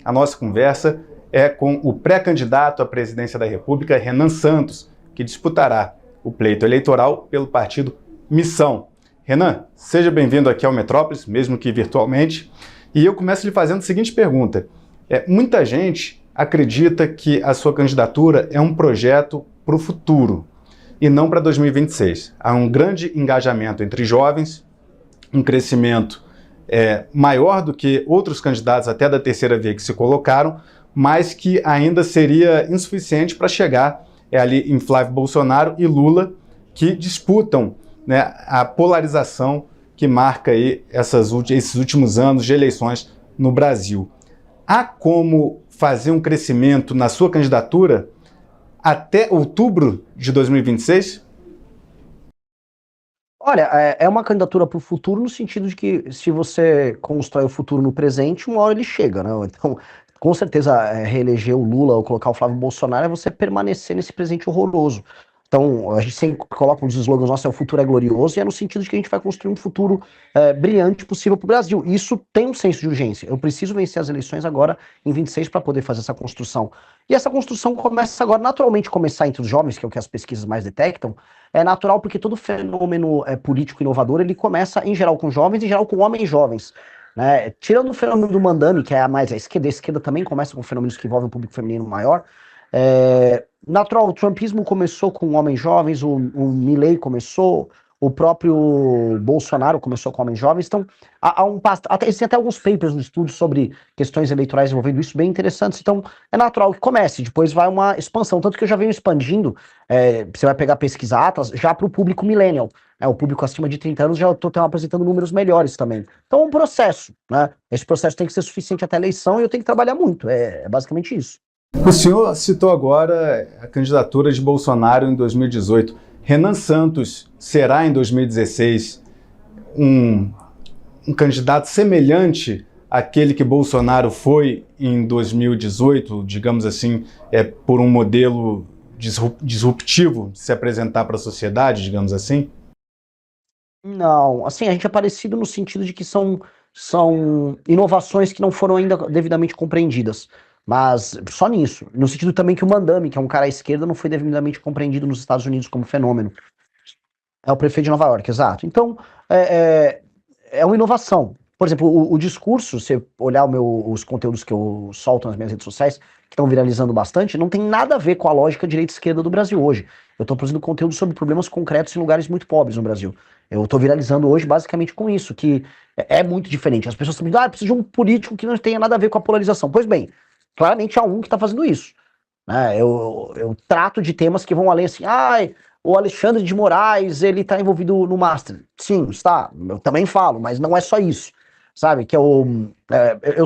a nossa conversa é com o pré-candidato à presidência da República, Renan Santos, que disputará o pleito eleitoral pelo partido Missão. Renan, seja bem-vindo aqui ao Metrópolis, mesmo que virtualmente. E eu começo lhe fazendo a seguinte pergunta. Muita gente acredita que a sua candidatura é um projeto para o futuro e não para 2026. Há um grande engajamento entre jovens, um crescimento maior do que outros candidatos até da terceira via que se colocaram, mas que ainda seria insuficiente para chegar ali em Flávio Bolsonaro e Lula, que disputam, né, a polarização que marca aí esses últimos anos de eleições no Brasil. Há como fazer um crescimento na sua candidatura até outubro de 2026? Olha, é uma candidatura para o futuro no sentido de que se você constrói o futuro no presente, uma hora ele chega, né? Então, com certeza, reeleger o Lula ou colocar o Flávio Bolsonaro é você permanecer nesse presente horroroso. Então, a gente sempre coloca um dos slogans nossos, o futuro é glorioso, e é no sentido de que a gente vai construir um futuro brilhante possível para o Brasil. E isso tem um senso de urgência. Eu preciso vencer as eleições agora, em 26, para poder fazer essa construção. E essa construção começa agora, naturalmente, começar entre os jovens, que é o que as pesquisas mais detectam. É natural porque todo fenômeno político inovador, ele começa, em geral, com jovens, em geral, com homens jovens. Né? Tirando o fenômeno do Mandami, que é mais a esquerda também começa com fenômenos que envolvem um público feminino maior. Natural, o trumpismo começou com homens jovens, o Milley começou, o próprio Bolsonaro começou com homens jovens, então existem até alguns papers no estudo sobre questões eleitorais envolvendo isso bem interessantes, então é natural que comece, depois vai uma expansão, tanto que eu já venho expandindo, você vai pegar pesquisa Atlas, já para o público millennial, o público acima de 30 anos já estou apresentando números melhores também, então é um processo, né? Esse processo tem que ser suficiente até a eleição e eu tenho que trabalhar muito, é basicamente isso. O senhor citou agora a candidatura de Bolsonaro em 2018. Renan Santos será em 2016 um candidato semelhante àquele que Bolsonaro foi em 2018, digamos assim, por um modelo disruptivo de se apresentar para a sociedade, digamos assim? Não, assim, a gente é parecido no sentido de que são inovações que não foram ainda devidamente compreendidas. Mas só nisso. No sentido também que o Mandami, que é um cara à esquerda, não foi devidamente compreendido nos Estados Unidos como fenômeno. É o prefeito de Nova York, exato. Então, é uma inovação. Por exemplo, o discurso, se você olhar os conteúdos que eu solto nas minhas redes sociais, que estão viralizando bastante, não tem nada a ver com a lógica direita-esquerda do Brasil hoje. Eu estou produzindo conteúdo sobre problemas concretos em lugares muito pobres no Brasil. Eu estou viralizando hoje basicamente com isso, que é muito diferente. As pessoas estão dizendo, precisa de um político que não tenha nada a ver com a polarização. Pois bem, claramente há um que está fazendo isso. Né? Eu trato de temas que vão além assim, o Alexandre de Moraes, ele está envolvido no Master. Sim, está, eu também falo, mas não é só isso. Sabe, que eu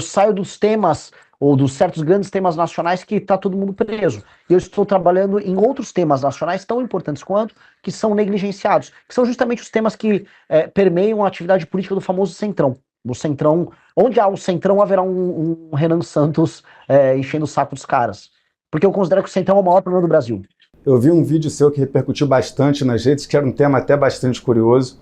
saio dos temas, ou dos certos grandes temas nacionais que está todo mundo preso. E eu estou trabalhando em outros temas nacionais tão importantes quanto, que são negligenciados, que são justamente os temas que permeiam a atividade política do famoso Centrão. O Centrão, onde há um Centrão, haverá um Renan Santos enchendo o saco dos caras. Porque eu considero que o Centrão é o maior problema do Brasil. Eu vi um vídeo seu que repercutiu bastante nas redes, que era um tema até bastante curioso,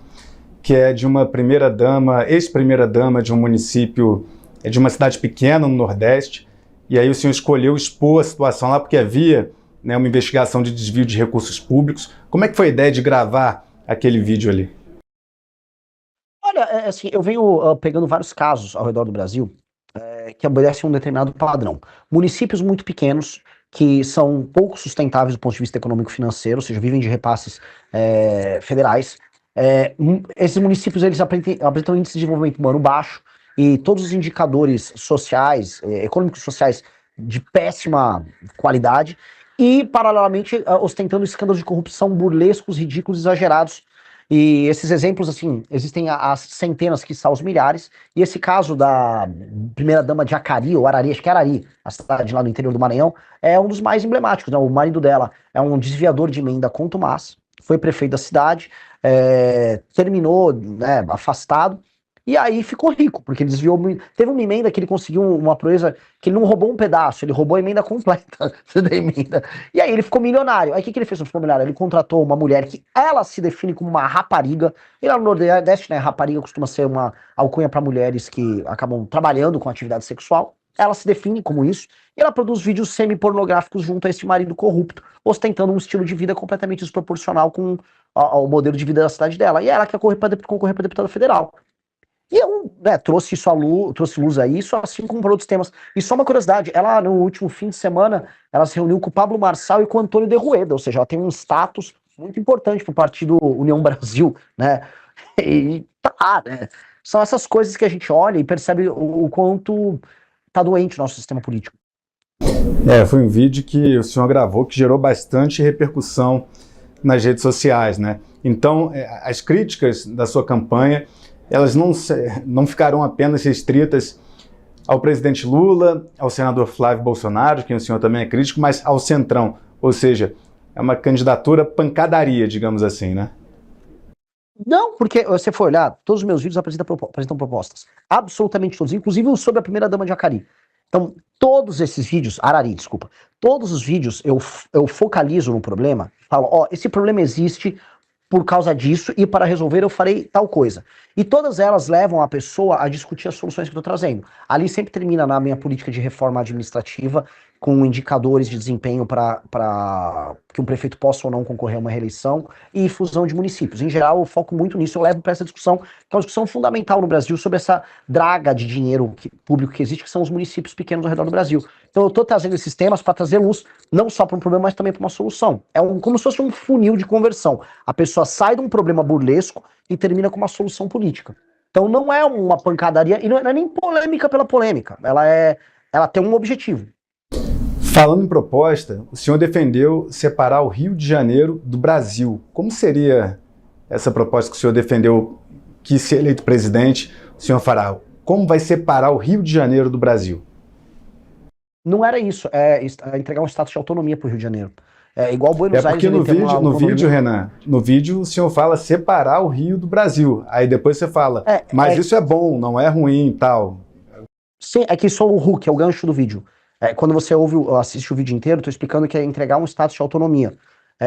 que é de uma primeira-dama, ex-primeira-dama de um município, de uma cidade pequena no Nordeste, e aí o senhor escolheu expor a situação lá porque havia, né, uma investigação de desvio de recursos públicos. Como é que foi a ideia de gravar aquele vídeo ali? Olha, assim, eu venho pegando vários casos ao redor do Brasil que obedecem um determinado padrão. Municípios muito pequenos, que são pouco sustentáveis do ponto de vista econômico e financeiro, ou seja, vivem de repasses federais. Esses municípios, eles apresentam índice de desenvolvimento humano baixo e todos os indicadores sociais, econômicos e sociais de péssima qualidade e, paralelamente, ostentando escândalos de corrupção burlescos, ridículos, exagerados. E esses exemplos, assim, existem as centenas, quiçá os milhares, e esse caso da primeira-dama de Acari, ou Arari, acho que é Arari, a cidade lá no interior do Maranhão, é um dos mais emblemáticos, né? O marido dela é um desviador de emenda contumaz, foi prefeito da cidade, terminou, né, afastado, e aí ficou rico, porque ele desviou. Teve uma emenda que ele conseguiu uma proeza que ele não roubou um pedaço, ele roubou a emenda completa da emenda. E aí ele ficou milionário. Aí o que ele fez? Ele ficou milionário. Ele contratou uma mulher que ela se define como uma rapariga. E lá no Nordeste, né, rapariga costuma ser uma alcunha para mulheres que acabam trabalhando com atividade sexual. Ela se define como isso, e ela produz vídeos semi-pornográficos junto a esse marido corrupto, ostentando um estilo de vida completamente desproporcional com ao modelo de vida da cidade dela. E ela quer concorrer para deputada federal. E eu, né, trouxe luz a isso, assim como para outros temas. E só uma curiosidade, ela no último fim de semana, ela se reuniu com o Pablo Marçal e com o Antônio de Rueda, ou seja, ela tem um status muito importante para o partido União Brasil, né? E tá, né? São essas coisas que a gente olha e percebe o quanto tá doente o nosso sistema político. Foi um vídeo que o senhor gravou que gerou bastante repercussão nas redes sociais, né? Então, as críticas da sua campanha, elas não ficarão apenas restritas ao presidente Lula, ao senador Flávio Bolsonaro, que o senhor também é crítico, mas ao Centrão, ou seja, é uma candidatura pancadaria, digamos assim, né? Não, porque você for olhar, todos os meus vídeos apresentam propostas. Absolutamente todos, inclusive o sobre a primeira-dama de Jacari. Então, todos esses vídeos, Arari, desculpa, todos os vídeos eu focalizo no problema, falo, ó, esse problema existe por causa disso e para resolver eu farei tal coisa. E todas elas levam a pessoa a discutir as soluções que eu estou trazendo. Ali sempre termina na minha política de reforma administrativa, com indicadores de desempenho para que um prefeito possa ou não concorrer a uma reeleição e fusão de municípios. Em geral, eu foco muito nisso, eu levo para essa discussão, que é uma discussão fundamental no Brasil sobre essa draga de dinheiro público que existe, que são os municípios pequenos ao redor do Brasil. Então eu estou trazendo esses temas para trazer luz, não só para um problema, mas também para uma solução. Como se fosse um funil de conversão. A pessoa sai de um problema burlesco e termina com uma solução política. Então não é uma pancadaria, e não é nem polêmica pela polêmica, ela tem um objetivo. Falando em proposta, o senhor defendeu separar o Rio de Janeiro do Brasil. Como seria essa proposta que o senhor defendeu, que se eleito presidente, o senhor fará? Como vai separar o Rio de Janeiro do Brasil? Não era isso, é entregar um status de autonomia para o Rio de Janeiro. É igual Buenos Aires. Porque no vídeo, Renan, no vídeo o senhor fala separar o Rio do Brasil. Aí depois você fala, mas isso é bom, não é ruim e tal. Sim, é que só o Hulk, é o gancho do vídeo. Quando você assiste o vídeo inteiro, eu tô explicando que é entregar um status de autonomia.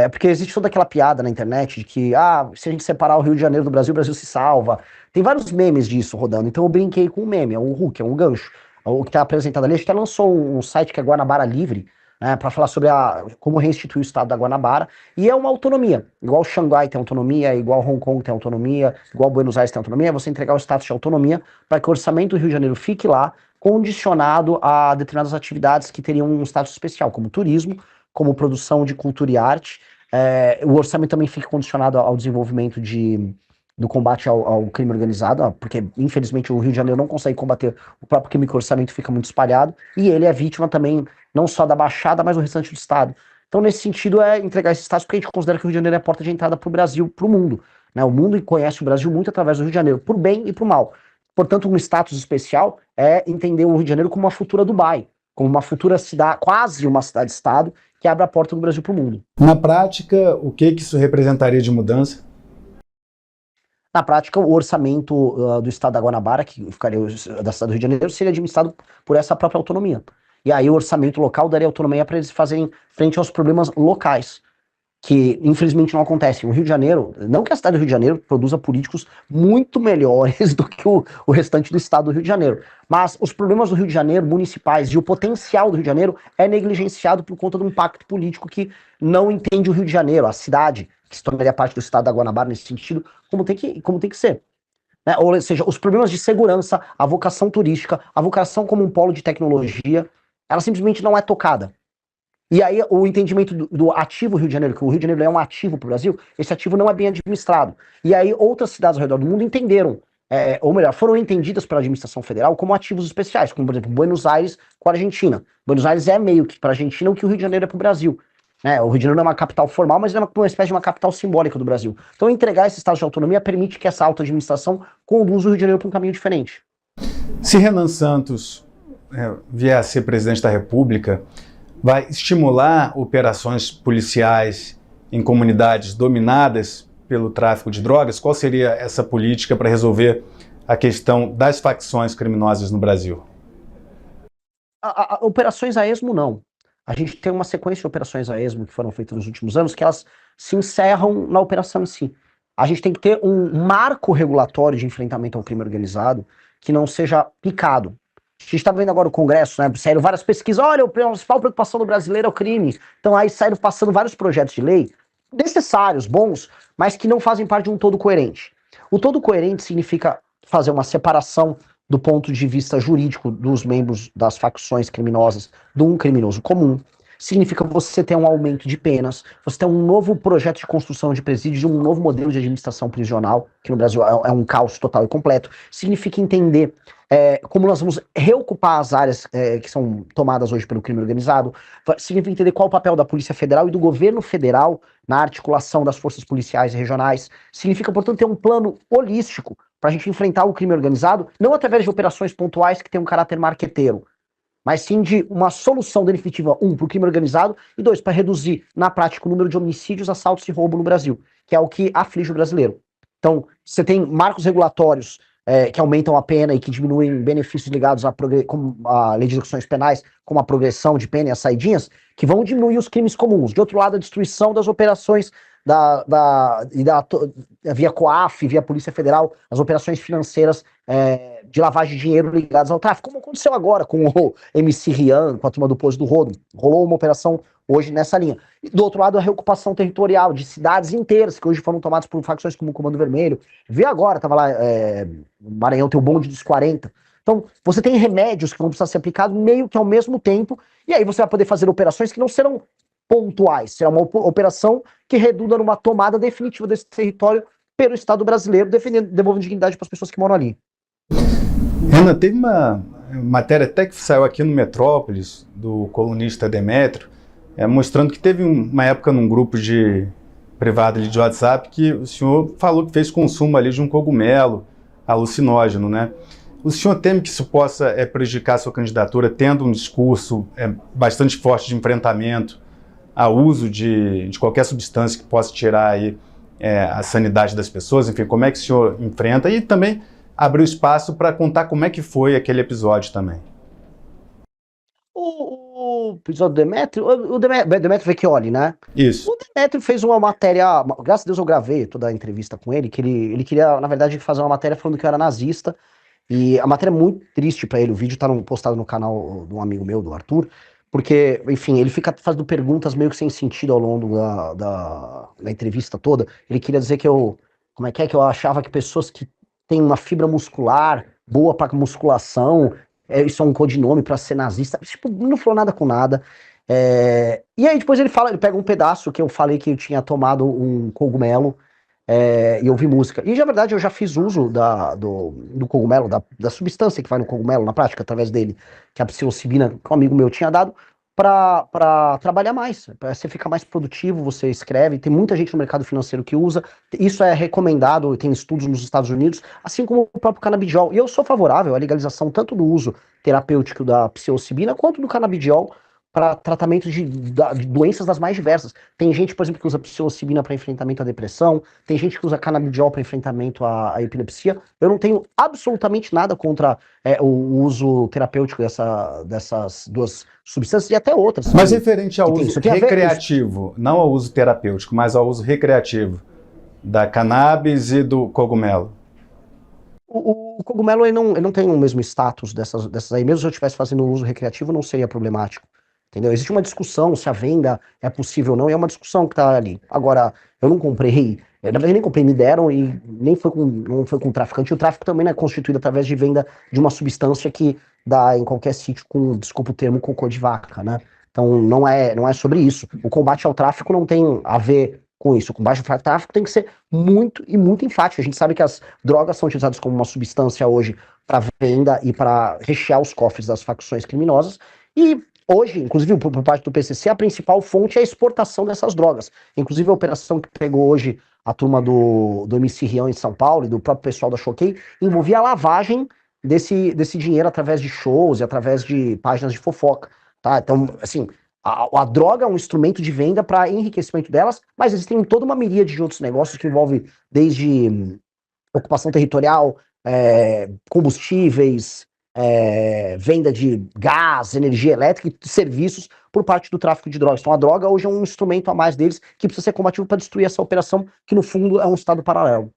Porque existe toda aquela piada na internet de que, se a gente separar o Rio de Janeiro do Brasil, o Brasil se salva. Tem vários memes disso rodando, então eu brinquei com o meme, é um Hulk, é um gancho. O que tá apresentado ali, a gente até lançou um site que é Guanabara Livre, né, para falar sobre como restituir o estado da Guanabara, e é uma autonomia, igual Xangai tem autonomia, igual Hong Kong tem autonomia, igual Buenos Aires tem autonomia, você entregar o status de autonomia para que o orçamento do Rio de Janeiro fique lá, condicionado a determinadas atividades que teriam um status especial, como turismo, como produção de cultura e arte. O orçamento também fica condicionado ao desenvolvimento do combate ao crime organizado, porque infelizmente o Rio de Janeiro não consegue combater o próprio crime, que o orçamento fica muito espalhado, e ele é vítima também não só da Baixada, mas do restante do estado. Então, nesse sentido, é entregar esse status, porque a gente considera que o Rio de Janeiro é a porta de entrada para o Brasil, para o mundo. Né? O mundo conhece o Brasil muito através do Rio de Janeiro, por bem e por mal. Portanto, um status especial é entender o Rio de Janeiro como uma futura Dubai, como uma futura cidade, quase uma cidade-estado, que abre a porta do Brasil para o mundo. Na prática, o que isso representaria de mudança? Na prática, o orçamento do estado da Guanabara, que ficaria da cidade do Rio de Janeiro, seria administrado por essa própria autonomia. E aí o orçamento local daria autonomia para eles fazerem frente aos problemas locais, que infelizmente não acontecem. O Rio de Janeiro, não que a cidade do Rio de Janeiro produza políticos muito melhores do que o restante do estado do Rio de Janeiro, mas os problemas do Rio de Janeiro, municipais, e o potencial do Rio de Janeiro é negligenciado por conta de um pacto político que não entende o Rio de Janeiro, a cidade, que se tornaria parte do estado da Guanabara nesse sentido, como tem que ser. Né? Ou seja, os problemas de segurança, a vocação turística, a vocação como um polo de tecnologia, ela simplesmente não é tocada. E aí o entendimento do ativo Rio de Janeiro, que o Rio de Janeiro é um ativo para o Brasil, esse ativo não é bem administrado. E aí outras cidades ao redor do mundo entenderam, ou melhor, foram entendidas pela administração federal como ativos especiais, como por exemplo Buenos Aires com a Argentina. Buenos Aires é meio que para a Argentina o que o Rio de Janeiro é para o Brasil. O Rio de Janeiro não é uma capital formal, mas é uma espécie de uma capital simbólica do Brasil. Então entregar esse estado de autonomia permite que essa auto-administração conduza o Rio de Janeiro para um caminho diferente. Se Renan Santos vier a ser presidente da República, vai estimular operações policiais em comunidades dominadas pelo tráfico de drogas? Qual seria essa política para resolver a questão das facções criminosas no Brasil? Operações a esmo, não. A gente tem uma sequência de operações a esmo que foram feitas nos últimos anos que elas se encerram na operação em si. A gente tem que ter um marco regulatório de enfrentamento ao crime organizado que não seja picado. gente está vendo agora o Congresso, né? Saíram várias pesquisas. Olha, a principal preocupação do brasileiro é o crime. Então aí saíram passando vários projetos de lei necessários, bons, mas que não fazem parte de um todo coerente. O todo coerente significa fazer uma separação do ponto de vista jurídico dos membros das facções criminosas de um criminoso comum. Significa você ter um aumento de penas, você ter um novo projeto de construção de presídios, um novo modelo de administração prisional, que no Brasil é um caos total e completo. Significa entender como nós vamos reocupar as áreas que são tomadas hoje pelo crime organizado. Significa entender qual o papel da Polícia Federal e do governo federal na articulação das forças policiais regionais. Significa, portanto, ter um plano holístico para a gente enfrentar o crime organizado, não através de operações pontuais que têm um caráter marqueteiro, mas sim de uma solução definitiva, para o crime organizado, e dois, para reduzir, na prática, o número de homicídios, assaltos e roubo no Brasil, que é o que aflige o brasileiro. Então, você tem marcos regulatórios que aumentam a pena e que diminuem benefícios ligados à lei de execuções penais, como a progressão de pena e as saidinhas, que vão diminuir os crimes comuns. De outro lado, a destruição das operações via COAF, via Polícia Federal, as operações financeiras de lavagem de dinheiro ligadas ao tráfico, como aconteceu agora com o MC Rian, com a turma do Poço do Rodo. Rolou uma operação hoje nessa linha. E do outro lado, a reocupação territorial de cidades inteiras, que hoje foram tomadas por facções como o Comando Vermelho. Vê agora, tava lá, no Maranhão tem o bonde dos 40. Então, você tem remédios que vão precisar ser aplicados meio que ao mesmo tempo, e aí você vai poder fazer operações que não serão pontuais, será uma operação que redunda numa tomada definitiva desse território pelo Estado brasileiro, devolvendo dignidade para as pessoas que moram ali. Renan, teve uma matéria até que saiu aqui no Metrópolis, do colunista Demétrio, mostrando que teve uma época num grupo privado ali de WhatsApp que o senhor falou que fez consumo ali de um cogumelo alucinógeno, né? O senhor teme que isso possa prejudicar a sua candidatura, tendo um discurso bastante forte de enfrentamento ao uso de qualquer substância que possa tirar aí, a sanidade das pessoas? Enfim, como é que o senhor enfrenta? E também abriu espaço para contar como é que foi aquele episódio também. O episódio do Demétrio, o Demétrio Vecchioli, né? Isso. O Demétrio fez uma matéria, graças a Deus eu gravei toda a entrevista com ele, que ele queria, na verdade, fazer uma matéria falando que eu era nazista, e a matéria é muito triste pra ele, o vídeo tá postado no canal de um amigo meu, do Arthur, porque, enfim, ele fica fazendo perguntas meio que sem sentido ao longo da entrevista toda. Ele queria dizer que como é que eu achava que pessoas que têm uma fibra muscular boa pra musculação, isso é um codinome pra ser nazista. Tipo, não falou nada com nada. E aí depois ele pega um pedaço que eu falei que eu tinha tomado um cogumelo e ouvi música. E na verdade eu já fiz uso do cogumelo, da substância que vai no cogumelo, na prática, através dele, que a psilocibina, que um amigo meu tinha dado, para trabalhar mais, para você ficar mais produtivo, você escreve, tem muita gente no mercado financeiro que usa, isso é recomendado, tem estudos nos Estados Unidos, assim como o próprio canabidiol, e eu sou favorável à legalização tanto do uso terapêutico da psilocibina, quanto do canabidiol para tratamento de doenças das mais diversas. Tem gente, por exemplo, que usa psilocibina para enfrentamento à depressão, tem gente que usa canabidiol para enfrentamento à epilepsia. Eu não tenho absolutamente nada contra o uso terapêutico dessas duas substâncias e até outras. Mas referente ao uso recreativo, não ao uso terapêutico, mas ao uso recreativo da cannabis e do cogumelo. O cogumelo ele não tem o mesmo status dessas aí. Mesmo se eu estivesse fazendo uso recreativo, não seria problemático. Entendeu? Existe uma discussão se a venda é possível ou não, e é uma discussão que tá ali. Agora, eu não comprei, na verdade nem comprei, me deram e não foi com traficante. E o tráfico também não é constituído através de venda de uma substância que dá em qualquer sítio com, desculpa o termo, cocô de vaca, né? Então não é sobre isso. O combate ao tráfico não tem a ver com isso. O combate ao tráfico tem que ser muito e muito enfático. A gente sabe que as drogas são utilizadas como uma substância hoje para venda e para rechear os cofres das facções criminosas. E hoje, inclusive por parte do PCC, a principal fonte é a exportação dessas drogas. Inclusive a operação que pegou hoje a turma do MC Rian em São Paulo e do próprio pessoal da Choquei, envolvia a lavagem desse dinheiro através de shows e através de páginas de fofoca. Tá? Então, assim, a droga é um instrumento de venda para enriquecimento delas, mas existem toda uma miríade de outros negócios que envolve desde ocupação territorial, combustíveis, venda de gás, energia elétrica e serviços por parte do tráfico de drogas. Então a droga hoje é um instrumento a mais deles que precisa ser combativo para destruir essa operação, que no fundo é um estado paralelo.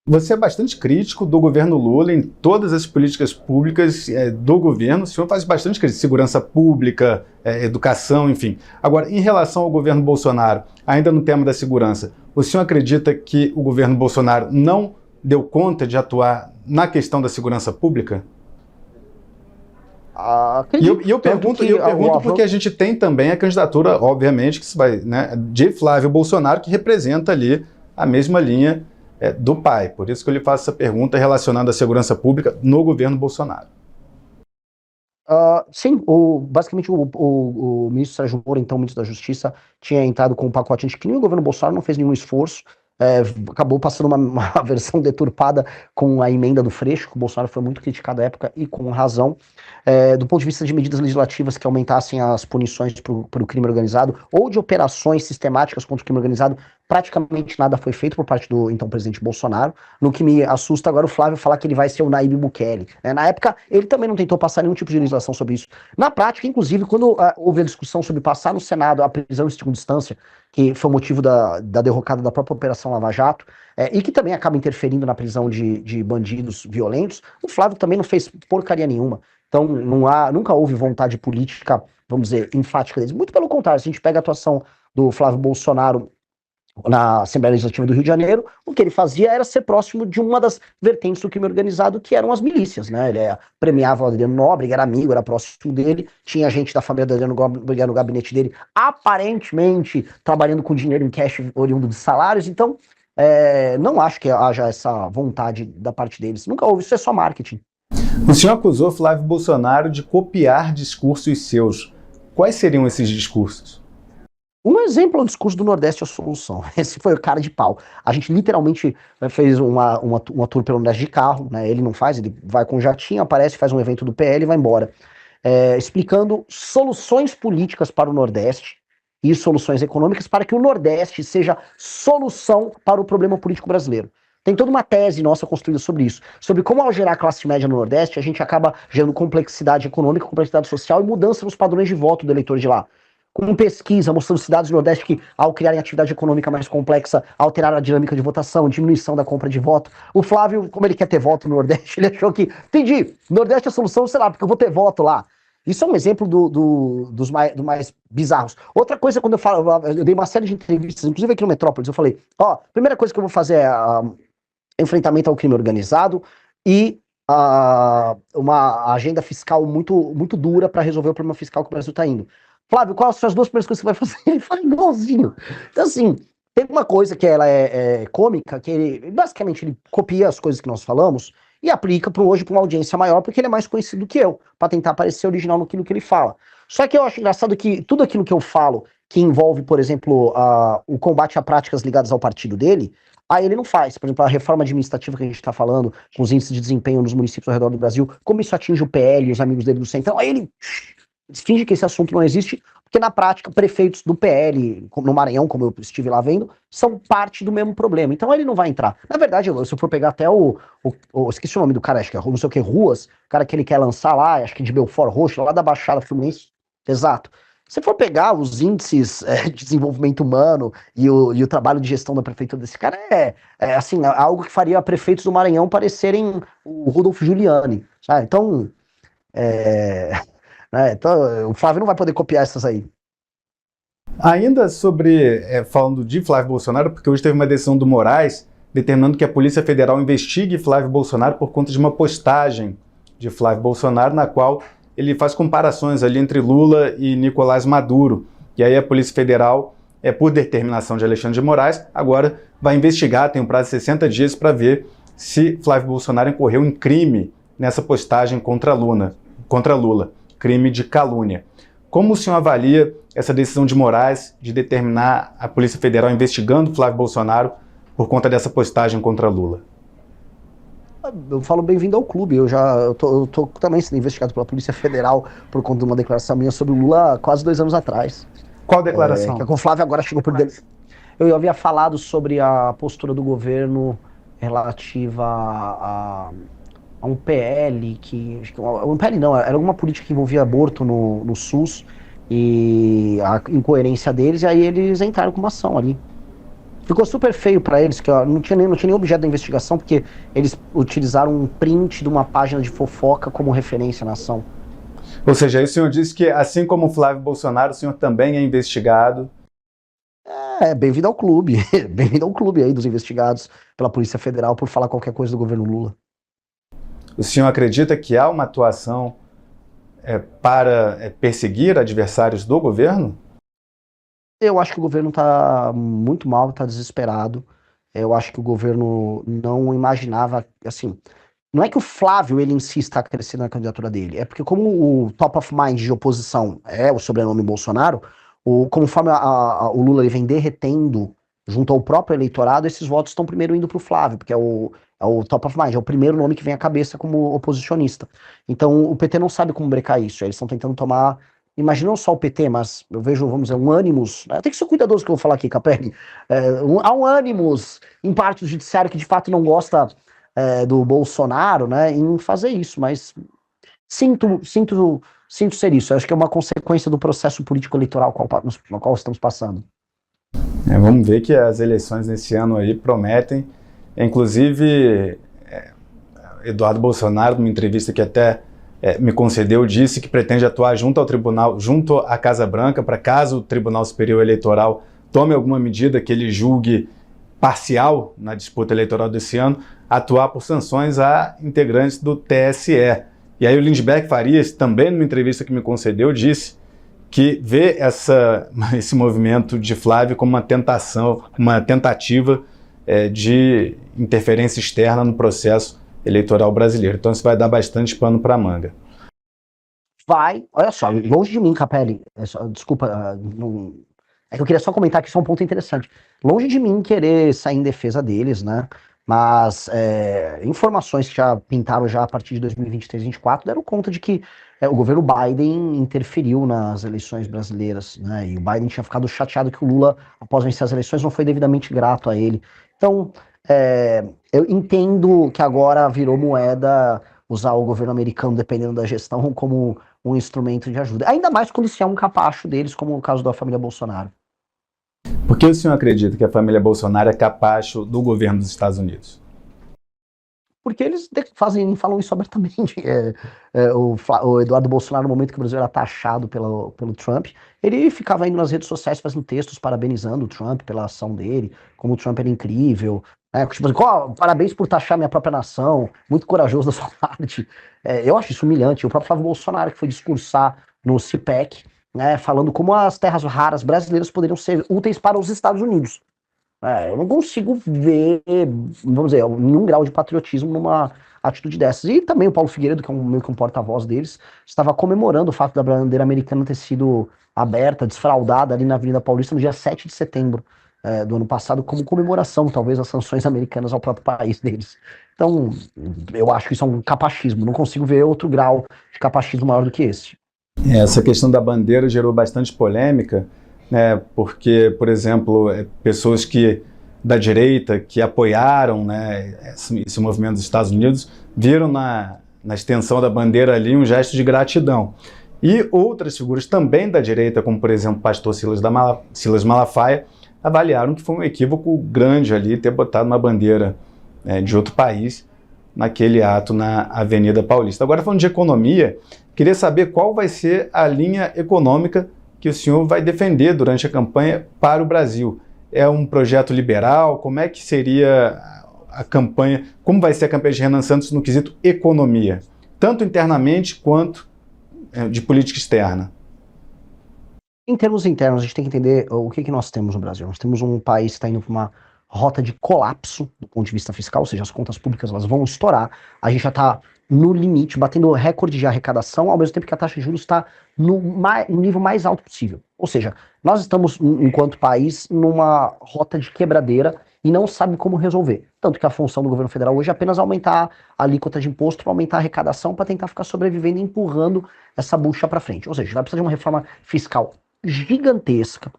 Você é bastante crítico do governo Lula em todas as políticas públicas do governo. O senhor faz bastante crítica, segurança pública, educação, enfim. Agora, em relação ao governo Bolsonaro, ainda no tema da segurança, o senhor acredita que o governo Bolsonaro não deu conta de atuar na questão da segurança pública? E eu pergunto porque a gente tem também a candidatura, obviamente, que vai, né, de Flávio Bolsonaro, que representa ali a mesma linha do pai. Por isso que eu lhe faço essa pergunta relacionada à segurança pública no governo Bolsonaro. Sim, basicamente o ministro Sérgio Moro, então ministro da Justiça, tinha entrado com um pacote anticrime e o governo Bolsonaro não fez nenhum esforço, acabou passando uma versão deturpada com a emenda do Freixo, que o Bolsonaro foi muito criticado à época e com razão. Do ponto de vista de medidas legislativas que aumentassem as punições para o crime organizado ou de operações sistemáticas contra o crime organizado, praticamente nada foi feito por parte do então presidente Bolsonaro. No que me assusta agora o Flávio falar que ele vai ser o Nayib Bukele. Na época, ele também não tentou passar nenhum tipo de legislação sobre isso. Na prática, inclusive, quando houve a discussão sobre passar no Senado a prisão em segunda instância, que foi o motivo da derrocada da própria Operação Lava Jato, e que também acaba interferindo na prisão de bandidos violentos, o Flávio também não fez porcaria nenhuma. Então, nunca houve vontade política, vamos dizer, enfática deles. Muito pelo contrário, se a gente pega a atuação do Flávio Bolsonaro na Assembleia Legislativa do Rio de Janeiro, o que ele fazia era ser próximo de uma das vertentes do crime organizado, que eram as milícias, né? Ele premiava o Adriano Nóbrega, era amigo, era próximo dele, tinha gente da família do Adriano Nóbrega no gabinete dele, aparentemente trabalhando com dinheiro em cash oriundo de salários, então não acho que haja essa vontade da parte deles. Nunca houve, isso é só marketing. O senhor acusou Flávio Bolsonaro de copiar discursos seus. Quais seriam esses discursos? Um exemplo é o discurso do Nordeste é a solução. Esse foi o cara de pau. A gente literalmente fez uma tour pelo Nordeste de carro, né? Ele não faz, ele vai com um jatinho, aparece, faz um evento do PL e vai embora. Explicando soluções políticas para o Nordeste e soluções econômicas para que o Nordeste seja solução para o problema político brasileiro. Tem toda uma tese nossa construída sobre isso, sobre como ao gerar classe média no Nordeste, a gente acaba gerando complexidade econômica, complexidade social e mudança nos padrões de voto do eleitor de lá. Com pesquisa mostrando cidades do Nordeste que, ao criarem atividade econômica mais complexa, alteraram a dinâmica de votação, diminuição da compra de voto. O Flávio, como ele quer ter voto no Nordeste, ele achou que, entendi, Nordeste é a solução, sei lá, porque eu vou ter voto lá. Isso é um exemplo dos mais bizarros. Outra coisa, quando eu dei uma série de entrevistas, inclusive aqui no Metrópolis, eu falei, primeira coisa que eu vou fazer é enfrentamento ao crime organizado e uma agenda fiscal muito, muito dura para resolver o problema fiscal que o Brasil está indo. Flávio, quais são as duas primeiras coisas que você vai fazer? Ele fala igualzinho. Então, assim, tem uma coisa que ela é cômica, que ele, basicamente, ele copia as coisas que nós falamos e aplica hoje para uma audiência maior, porque ele é mais conhecido do que eu, para tentar parecer original naquilo que ele fala. Só que eu acho engraçado que tudo aquilo que eu falo, que envolve, por exemplo, o combate a práticas ligadas ao partido dele, aí ele não faz. Por exemplo, a reforma administrativa que a gente está falando, com os índices de desempenho nos municípios ao redor do Brasil, como isso atinge o PL, os amigos dele do Centrão, aí ele finge que esse assunto não existe, porque na prática prefeitos do PL, no Maranhão, como eu estive lá vendo, são parte do mesmo problema. Então ele não vai entrar. Na verdade, se eu for pegar até esqueci o nome do cara, acho que é não sei o que, Ruas, o cara que ele quer lançar lá, acho que de Belfort Roxo, lá da Baixada Fluminense, exato. Se for pegar os índices de desenvolvimento humano e o trabalho de gestão da prefeitura desse cara, assim, algo que faria prefeitos do Maranhão parecerem o Rodolfo Giuliani, sabe? Então, então, o Flávio não vai poder copiar essas aí. Ainda sobre, falando de Flávio Bolsonaro, porque hoje teve uma decisão do Moraes determinando que a Polícia Federal investigue Flávio Bolsonaro por conta de uma postagem de Flávio Bolsonaro, na qual ele faz comparações ali entre Lula e Nicolás Maduro. E aí a Polícia Federal, por determinação de Alexandre de Moraes, agora vai investigar, tem um prazo de 60 dias para ver se Flávio Bolsonaro incorreu em crime nessa postagem contra Lula, crime de calúnia. Como o senhor avalia essa decisão de Moraes de determinar a Polícia Federal investigando Flávio Bolsonaro por conta dessa postagem contra Lula? Eu falo bem-vindo ao clube. Eu tô também sendo investigado pela Polícia Federal por conta de uma declaração minha sobre o Lula quase 2 anos atrás. Qual declaração? Que com o Flávio agora chegou por dentro. Eu havia falado sobre a postura do governo relativa a um PL um PL não, era alguma política que envolvia aborto no SUS e a incoerência deles, e aí eles entraram com uma ação ali. Ficou super feio pra eles, que ó, não tinha nem objeto da investigação, porque eles utilizaram um print de uma página de fofoca como referência na ação. Ou seja, aí o senhor disse que, assim como o Flávio Bolsonaro, o senhor também é investigado. Bem-vindo ao clube. Bem-vindo ao clube aí dos investigados pela Polícia Federal por falar qualquer coisa do governo Lula. O senhor acredita que há uma atuação para perseguir adversários do governo? Eu acho que o governo tá muito mal, tá desesperado. Eu acho que o governo não imaginava, assim, não é que o Flávio, ele em si está crescendo na candidatura dele, é porque como o top of mind de oposição é o sobrenome Bolsonaro, conforme o Lula ele vem derretendo junto ao próprio eleitorado, esses votos estão primeiro indo para o Flávio, porque é o top of mind, é o primeiro nome que vem à cabeça como oposicionista. Então o PT não sabe como brecar isso, eles estão tentando tomar, imagina não só o PT, mas eu vejo, vamos dizer, um ânimos, né? Tem que ser cuidadoso que eu vou falar aqui, Capelli, há um ânimos em parte do judiciário que de fato não gosta do Bolsonaro, né, em fazer isso, mas sinto ser isso. Eu acho que é uma consequência do processo político eleitoral no qual estamos passando. Vamos ver que as eleições nesse ano aí prometem. Inclusive, Eduardo Bolsonaro, numa entrevista que até me concedeu, disse que pretende atuar junto ao tribunal, junto à Casa Branca, para caso o Tribunal Superior Eleitoral tome alguma medida que ele julgue parcial na disputa eleitoral desse ano, atuar por sanções a integrantes do TSE. E aí o Lindbergh Farias, também numa entrevista que me concedeu, disse que vê esse movimento de Flávio como uma tentativa de interferência externa no processo eleitoral brasileiro. Então isso vai dar bastante pano para manga. Olha só, longe de mim, Capelli, desculpa, é que eu queria só comentar que isso é um ponto interessante. Longe de mim querer sair em defesa deles, né? Mas informações que já pintaram já a partir de 2023 e 2024 deram conta de que o governo Biden interferiu nas eleições brasileiras, né? E o Biden tinha ficado chateado que o Lula, após vencer as eleições, não foi devidamente grato a ele. Então, eu entendo que agora virou moeda usar o governo americano, dependendo da gestão, como um instrumento de ajuda. Ainda mais quando se é um capacho deles, como o caso da família Bolsonaro. Por que o senhor acredita que a família Bolsonaro é capacho do governo dos Estados Unidos? Porque eles falam isso abertamente. O Eduardo Bolsonaro, no momento que o Brasil era taxado pelo Trump, ele ficava indo nas redes sociais fazendo textos parabenizando o Trump pela ação dele, como o Trump era incrível. Tipo assim, parabéns por taxar minha própria nação, muito corajoso da sua parte. Eu acho isso humilhante. O próprio Flávio Bolsonaro, que foi discursar no CPEC, né, falando como as terras raras brasileiras poderiam ser úteis para os Estados Unidos. Eu não consigo ver, vamos dizer, nenhum grau de patriotismo numa atitude dessas. E também o Paulo Figueiredo, que é meio que um porta-voz deles, estava comemorando o fato da bandeira americana ter sido aberta, desfraldada ali na Avenida Paulista no dia 7 de setembro do ano passado, como comemoração, talvez, às sanções americanas ao próprio país deles. Então, eu acho que isso é um capachismo. Não consigo ver outro grau de capachismo maior do que esse. Essa questão da bandeira gerou bastante polêmica, né, porque, por exemplo, pessoas da direita que apoiaram, né, esse movimento dos Estados Unidos viram na extensão da bandeira ali um gesto de gratidão. E outras figuras também da direita, como por exemplo o pastor Silas Malafaia, avaliaram que foi um equívoco grande ali ter botado uma bandeira de outro país naquele ato na Avenida Paulista. Agora, falando de economia, queria saber qual vai ser a linha econômica que o senhor vai defender durante a campanha para o Brasil. É um projeto liberal? Como é que seria a campanha? Como vai ser a campanha de Renan Santos no quesito economia? Tanto internamente quanto de política externa. Em termos internos, a gente tem que entender o que nós temos no Brasil. Nós temos um país que está indo para uma rota de colapso do ponto de vista fiscal, ou seja, as contas públicas elas vão estourar. A gente já está no limite, batendo recorde de arrecadação, ao mesmo tempo que a taxa de juros está no nível mais alto possível. Ou seja, nós estamos, enquanto país, numa rota de quebradeira e não sabe como resolver. Tanto que a função do governo federal hoje é apenas aumentar a alíquota de imposto para aumentar a arrecadação para tentar ficar sobrevivendo e empurrando essa bucha para frente. Ou seja, vai precisar de uma reforma fiscal gigantesca,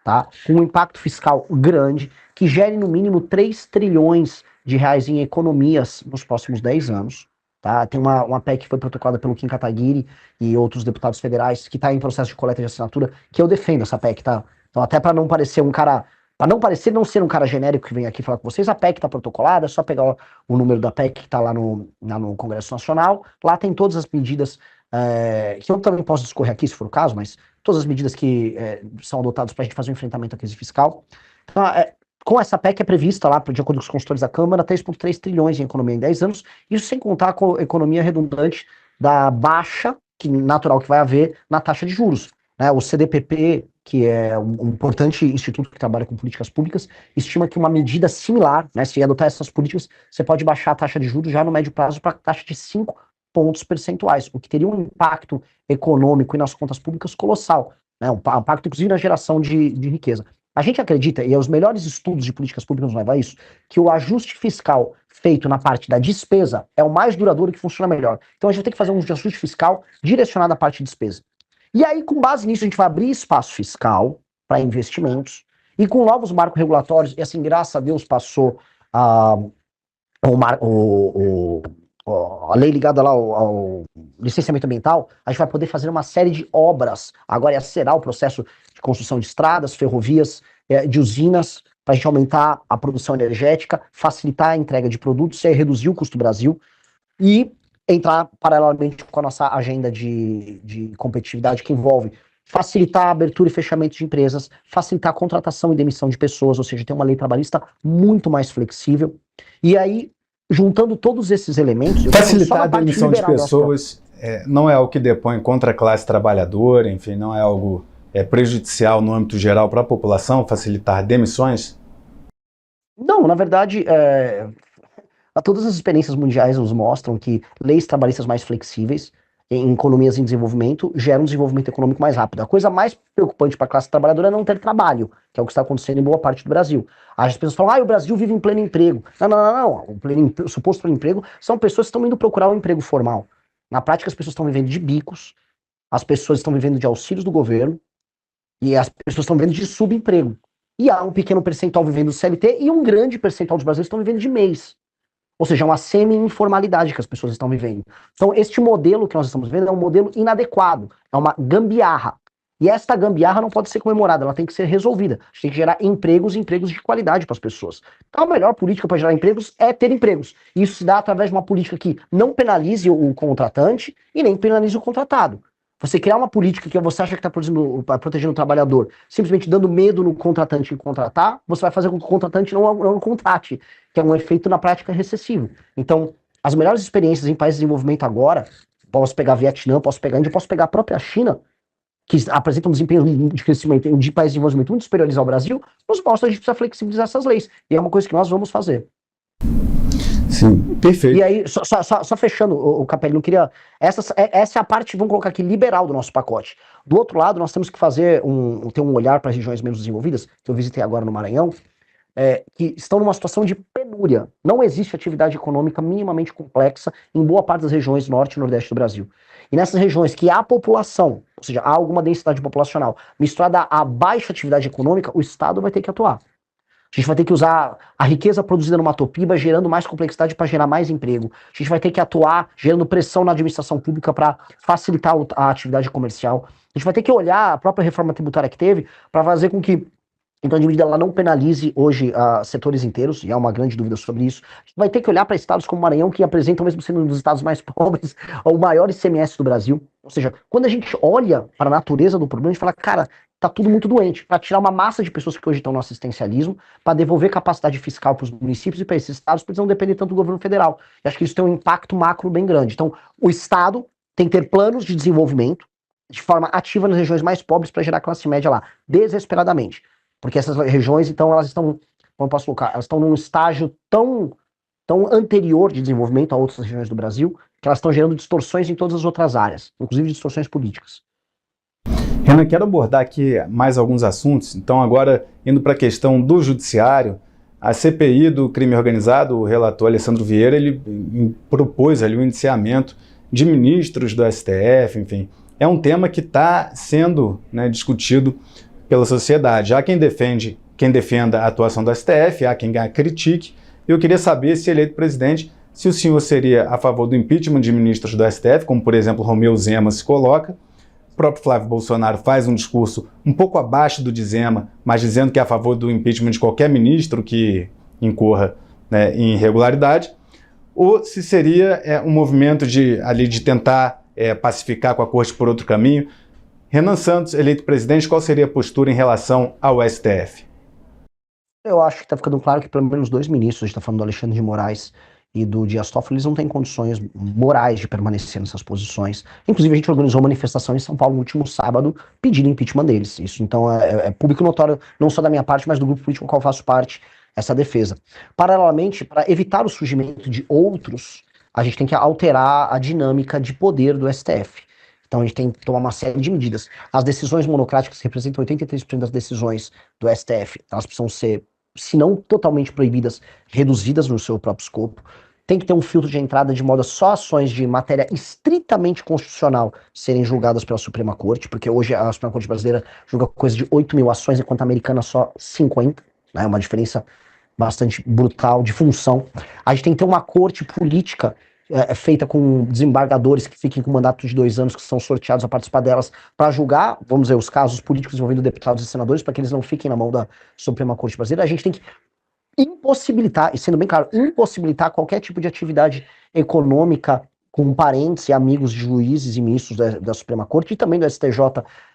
tá? Com um impacto fiscal grande, que gere no mínimo 3 trilhões de reais em economias nos próximos 10 anos. Tá? Tem uma PEC que foi protocolada pelo Kim Kataguiri e outros deputados federais que está em processo de coleta de assinatura, que eu defendo essa PEC, tá? Então, até para não parecer um cara Para não parecer não ser um cara genérico que vem aqui falar com vocês, a PEC está protocolada, é só pegar o número da PEC que está lá no Congresso Nacional. Lá tem todas as medidas, que eu também posso discorrer aqui, se for o caso, mas todas as medidas que são adotadas para a gente fazer um enfrentamento à crise fiscal. Então, com essa PEC é prevista lá, de acordo com os consultores da Câmara, 3,3 trilhões em economia em 10 anos, isso sem contar com a economia redundante da baixa natural que vai haver na taxa de juros. O CDPP, que é um importante instituto que trabalha com políticas públicas, estima que uma medida similar, se adotar essas políticas, você pode baixar a taxa de juros já no médio prazo para a taxa de 5 pontos percentuais, o que teria um impacto econômico e nas contas públicas colossal, um impacto inclusive na geração de riqueza. A gente acredita, e os melhores estudos de políticas públicas nos levam a isso, que o ajuste fiscal feito na parte da despesa é o mais duradouro e que funciona melhor. Então a gente vai ter que fazer um ajuste fiscal direcionado à parte de despesa. E aí, com base nisso, a gente vai abrir espaço fiscal para investimentos, e com novos marcos regulatórios, e assim, graças a Deus, passou a lei ligada lá ao licenciamento ambiental, a gente vai poder fazer uma série de obras, agora acelerar o processo de construção de estradas, ferrovias, de usinas, para a gente aumentar a produção energética, facilitar a entrega de produtos, reduzir o custo do Brasil, e entrar paralelamente com a nossa agenda de competitividade que envolve facilitar a abertura e fechamento de empresas, facilitar a contratação e demissão de pessoas, ou seja, ter uma lei trabalhista muito mais flexível. E aí, juntando todos esses elementos... Facilitar a demissão de pessoas não é algo que depõe contra a classe trabalhadora, enfim, não é algo prejudicial no âmbito geral para a população, facilitar demissões? Não, na verdade... Todas as experiências mundiais nos mostram que leis trabalhistas mais flexíveis em economias em desenvolvimento geram um desenvolvimento econômico mais rápido. A coisa mais preocupante para a classe trabalhadora é não ter trabalho, que é o que está acontecendo em boa parte do Brasil. As pessoas falam, o Brasil vive em pleno emprego. Não. O suposto pleno emprego são pessoas que estão indo procurar um emprego formal. Na prática, as pessoas estão vivendo de bicos, as pessoas estão vivendo de auxílios do governo e as pessoas estão vivendo de subemprego. E há um pequeno percentual vivendo do CLT e um grande percentual dos brasileiros estão vivendo de mês. Ou seja, é uma semi-informalidade que as pessoas estão vivendo. Então, este modelo que nós estamos vivendo é um modelo inadequado, é uma gambiarra. E esta gambiarra não pode ser comemorada, ela tem que ser resolvida. A gente tem que gerar empregos de qualidade para as pessoas. Então, a melhor política para gerar empregos é ter empregos. E isso se dá através de uma política que não penalize o contratante e nem penalize o contratado. Você criar uma política que você acha que está protegendo o trabalhador, simplesmente dando medo no contratante em contratar, você vai fazer com que o contratante não contrate, que é um efeito na prática recessivo. Então, as melhores experiências em países de desenvolvimento agora, posso pegar Vietnã, posso pegar Índia, posso pegar a própria China, que apresenta um desempenho de crescimento de países de desenvolvimento muito superiores ao Brasil, nos mostra que a gente precisa flexibilizar essas leis. E é uma coisa que nós vamos fazer. Sim, perfeito. E aí, só fechando, o Capelli, não queria... Essa é a parte, vamos colocar aqui, liberal do nosso pacote. Do outro lado, nós temos que ter um olhar para as regiões menos desenvolvidas, que eu visitei agora no Maranhão, que estão numa situação de penúria. Não existe atividade econômica minimamente complexa em boa parte das regiões norte e nordeste do Brasil. E nessas regiões que há população, ou seja, há alguma densidade populacional, misturada a baixa atividade econômica, o Estado vai ter que atuar. A gente vai ter que usar a riqueza produzida no Matopiba, gerando mais complexidade para gerar mais emprego. A gente vai ter que atuar gerando pressão na administração pública para facilitar a atividade comercial. A gente vai ter que olhar a própria reforma tributária que teve para fazer com que, então, a medida ela não penalize hoje setores inteiros, e há uma grande dúvida sobre isso. A gente vai ter que olhar para estados como Maranhão, que apresentam, mesmo sendo um dos estados mais pobres, o maior ICMS do Brasil. Ou seja, quando a gente olha para a natureza do problema, a gente fala, cara, tá tudo muito doente, para tirar uma massa de pessoas que hoje estão no assistencialismo, para devolver capacidade fiscal para os municípios e para esses estados, para eles não depender tanto do governo federal. E acho que isso tem um impacto macro bem grande. Então, o Estado tem que ter planos de desenvolvimento de forma ativa nas regiões mais pobres para gerar classe média lá, desesperadamente. Porque essas regiões, então, elas estão, como eu posso colocar, elas estão num estágio tão anterior de desenvolvimento a outras regiões do Brasil, que elas estão gerando distorções em todas as outras áreas, inclusive distorções políticas. Renan, quero abordar aqui mais alguns assuntos. Então, agora, indo para a questão do judiciário, a CPI do crime organizado, o relator Alessandro Vieira, ele propôs ali o indiciamento de ministros do STF, enfim. É um tema que está sendo discutido pela sociedade. Há quem defenda a atuação do STF, há quem a critique. Eu queria saber, se eleito presidente, se o senhor seria a favor do impeachment de ministros do STF, como, por exemplo, Romeu Zema se coloca, O próprio Flávio Bolsonaro faz um discurso um pouco abaixo do de Zema, mas dizendo que é a favor do impeachment de qualquer ministro que incorra, né, em irregularidade, ou se seria um movimento de tentar pacificar com a corte por outro caminho. Renan Santos, eleito presidente, qual seria a postura em relação ao STF? Eu acho que está ficando claro que pelo menos dois ministros, a gente está falando do Alexandre de Moraes e do Dias Toffoli, eles não têm condições morais de permanecer nessas posições. Inclusive, a gente organizou uma manifestação em São Paulo no último sábado pedindo impeachment deles. Isso, então, é público notório, não só da minha parte, mas do grupo político ao qual eu faço parte, essa defesa. Paralelamente, para evitar o surgimento de outros, a gente tem que alterar a dinâmica de poder do STF. Então a gente tem que tomar uma série de medidas. As decisões monocráticas, que representam 83% das decisões do STF, elas precisam ser, se não totalmente proibidas, reduzidas no seu próprio escopo. Tem que ter um filtro de entrada de modo a só ações de matéria estritamente constitucional serem julgadas pela Suprema Corte, porque hoje a Suprema Corte brasileira julga coisa de 8 mil ações, enquanto a americana só 50, né? Uma diferença bastante brutal de função. A gente tem que ter uma corte política feita com desembargadores que fiquem com mandato de 2 anos, que são sorteados a participar delas, para julgar, vamos dizer, os casos políticos envolvendo deputados e senadores, para que eles não fiquem na mão da Suprema Corte brasileira. A gente tem que impossibilitar, e sendo bem claro, impossibilitar qualquer tipo de atividade econômica com parentes e amigos de juízes e ministros da Suprema Corte e também do STJ,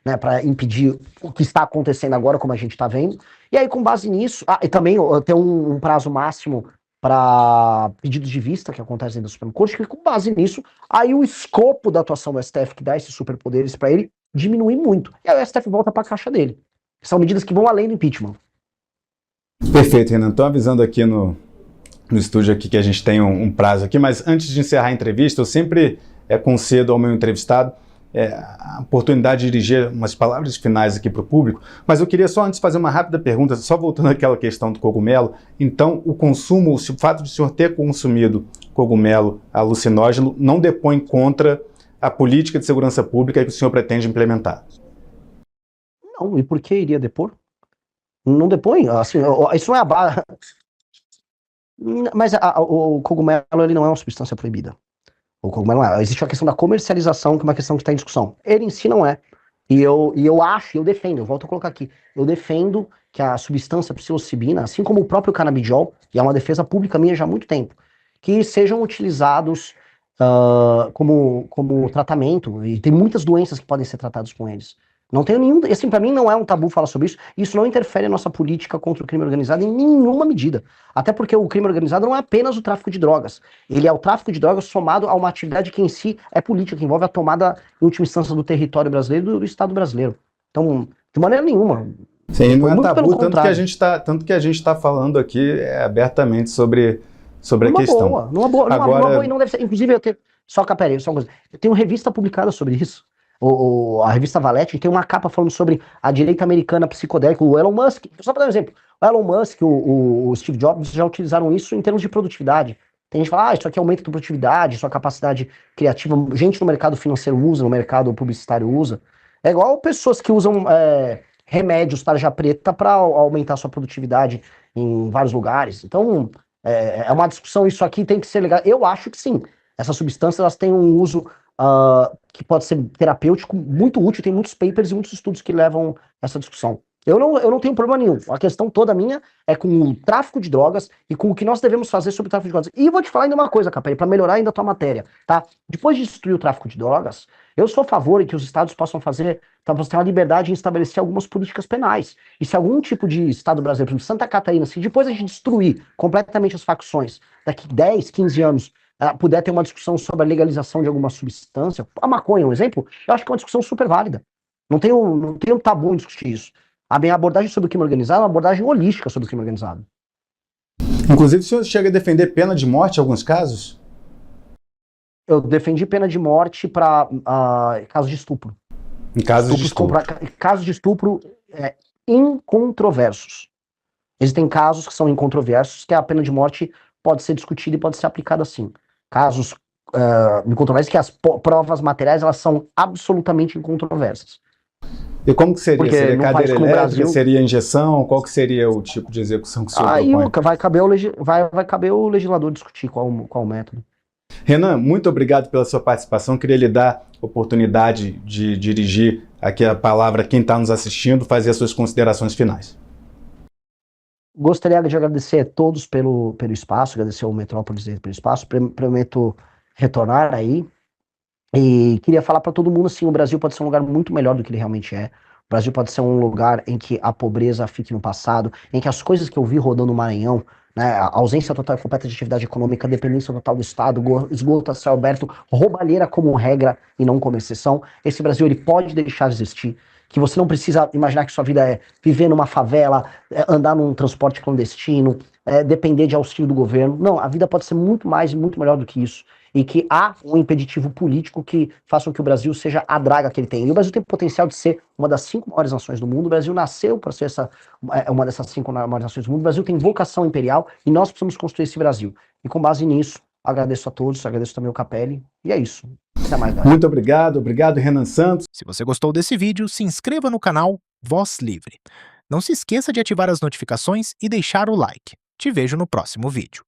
né, para impedir o que está acontecendo agora, como a gente está vendo. E aí, com base nisso, e também ter um prazo máximo para pedidos de vista que acontecem da Suprema Corte, que com base nisso, aí o escopo da atuação do STF, que dá esses superpoderes para ele, diminui muito. E aí o STF volta para a caixa dele. São medidas que vão além do impeachment. Perfeito, Renan. Estou avisando aqui no estúdio aqui que a gente tem um prazo aqui, mas antes de encerrar a entrevista, eu sempre concedo ao meu entrevistado a oportunidade de dirigir umas palavras finais aqui para o público, mas eu queria só antes fazer uma rápida pergunta, só voltando àquela questão do cogumelo. Então, o consumo, o fato de o senhor ter consumido cogumelo alucinógeno não depõe contra a política de segurança pública que o senhor pretende implementar? Não, e por que iria depor? Não depõe, assim, isso não é a base. Mas o cogumelo, ele não é uma substância proibida. O cogumelo não é. Existe a questão da comercialização, que é uma questão que está em discussão. Ele em si não é. E eu acho, eu defendo, eu volto a colocar aqui, eu defendo que a substância psilocibina, assim como o próprio canabidiol, e é uma defesa pública minha já há muito tempo, que sejam utilizados como tratamento, e tem muitas doenças que podem ser tratadas com eles. Não tenho nenhum, assim, para mim não é um tabu falar sobre isso. Isso não interfere na nossa política contra o crime organizado em nenhuma medida. Até porque o crime organizado não é apenas o tráfico de drogas. Ele é o tráfico de drogas somado a uma atividade que em si é política, que envolve a tomada, em última instância, do território brasileiro e do Estado brasileiro. Então, de maneira nenhuma. Sim, não é tabu, tanto que a gente tá falando aqui abertamente sobre a questão. Numa boa, e não deve ser. Inclusive, só uma coisa. Eu tenho revista publicada sobre isso. A revista Valete tem uma capa falando sobre a direita americana psicodélica, o Elon Musk, só para dar um exemplo, o Elon Musk, o Steve Jobs já utilizaram isso em termos de produtividade. Tem gente que fala, isso aqui aumenta a produtividade, sua capacidade criativa, gente no mercado financeiro usa, no mercado publicitário usa. É igual pessoas que usam remédios tarja preta para aumentar sua produtividade em vários lugares. Então, é uma discussão, isso aqui tem que ser legal. Eu acho que sim, essas substâncias elas têm um uso que pode ser terapêutico, muito útil, tem muitos papers e muitos estudos que levam essa discussão. Eu não tenho problema nenhum. A questão toda minha é com o tráfico de drogas e com o que nós devemos fazer sobre o tráfico de drogas. E vou te falar ainda uma coisa, Capelli, para melhorar ainda a tua matéria, tá? Depois de destruir o tráfico de drogas, eu sou a favor de que os estados possam fazer, para você ter uma liberdade em estabelecer algumas políticas penais. E se algum tipo de estado brasileiro, por exemplo, Santa Catarina, se depois a gente destruir completamente as facções, daqui 10, 15 anos, puder ter uma discussão sobre a legalização de alguma substância, a maconha, um exemplo, eu acho que é uma discussão super válida. Não tenho tabu em discutir isso. A minha abordagem sobre o crime organizado é uma abordagem holística sobre o crime organizado. Inclusive, o senhor chega a defender pena de morte em alguns casos? Eu defendi pena de morte para casos de estupro. Em casos de estupro? Casos de estupro incontroversos. Existem casos que são incontroversos, que a pena de morte pode ser discutida e pode ser aplicada assim. Casos incontroversos que as provas materiais elas são absolutamente incontroversas. E como que seria? Porque seria cadeira elétrica? Brasil, seria injeção? Qual que seria o tipo de execução que o senhor propõe? Vai caber o legislador discutir qual o método. Renan, muito obrigado pela sua participação. Queria lhe dar a oportunidade de dirigir aqui a palavra a quem está nos assistindo, fazer as suas considerações finais. Gostaria de agradecer a todos pelo espaço, agradecer ao Metrópolis pelo espaço, prometo retornar aí. E queria falar para todo mundo assim, o Brasil pode ser um lugar muito melhor do que ele realmente é. O Brasil pode ser um lugar em que a pobreza fique no passado, em que as coisas que eu vi rodando no Maranhão, né, a ausência total e completa de atividade econômica, a dependência total do Estado, esgoto a céu aberto, roubalheira como regra e não como exceção, esse Brasil ele pode deixar de existir. Que você não precisa imaginar que sua vida é viver numa favela, andar num transporte clandestino, depender de auxílio do governo. Não, a vida pode ser muito mais e muito melhor do que isso. E que há um impeditivo político que faça com que o Brasil seja a draga que ele tem. E o Brasil tem o potencial de ser uma das 5 maiores nações do mundo. O Brasil nasceu para ser uma dessas 5 maiores nações do mundo. O Brasil tem vocação imperial e nós precisamos construir esse Brasil. E com base nisso, agradeço a todos, agradeço também ao Capelli. E é isso. Até mais, galera. Muito obrigado, Renan Santos. Se você gostou desse vídeo, se inscreva no canal Voz Livre. Não se esqueça de ativar as notificações e deixar o like. Te vejo no próximo vídeo.